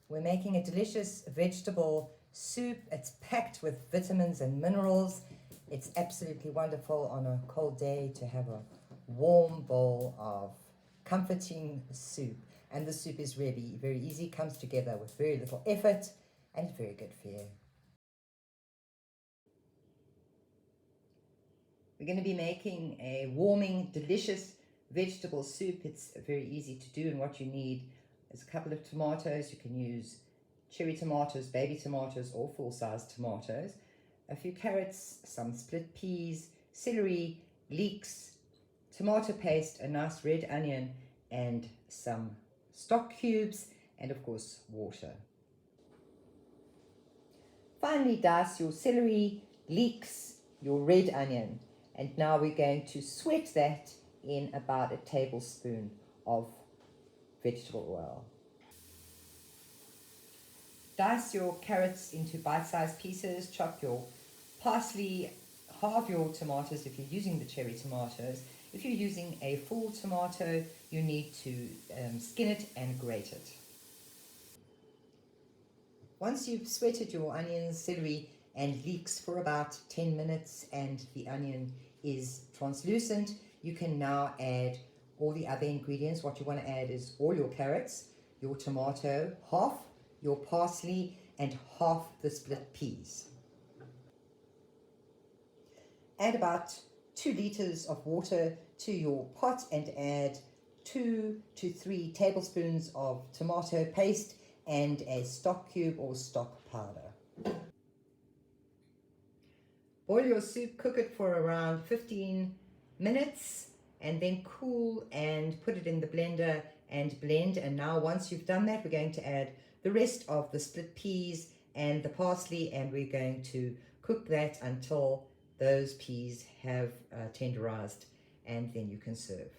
We're making a delicious vegetable soup. It's packed with vitamins and minerals. It's absolutely wonderful on a cold day to have a warm bowl of comforting soup. And the soup is really very easy, comes together with very little effort, and very good for you. We're going to be making a warming, delicious vegetable soup. It's very easy to do, and what you need is a couple of tomatoes. You can use cherry tomatoes, baby tomatoes, or full-size tomatoes, a few carrots, some split peas, celery, leeks, tomato paste, a nice red onion, and some stock cubes, and of course water. Finally, dice your celery, leeks, your red onion, and now we're going to sweat that in about a tablespoon of vegetable oil. Dice your carrots into bite-sized pieces, chop your parsley, halve your tomatoes if you're using the cherry tomatoes. If you're using a full tomato, you need to skin it and grate it. Once you've sweated your onions, celery, and leeks for about 10 minutes and the onion is translucent, you can now add all the other ingredients. What you want to add is all your carrots, your tomato, half, your parsley, and half the split peas. Add about 2 liters of water to your pot and add 2 to 3 tablespoons of tomato paste and a stock cube or stock powder. Boil your soup, cook it for around 15 minutes, and then cool and put it in the blender and blend. And now once you've done that, we're going to add the rest of the split peas and the parsley, and we're going to cook that until those peas have tenderized, and then you can serve.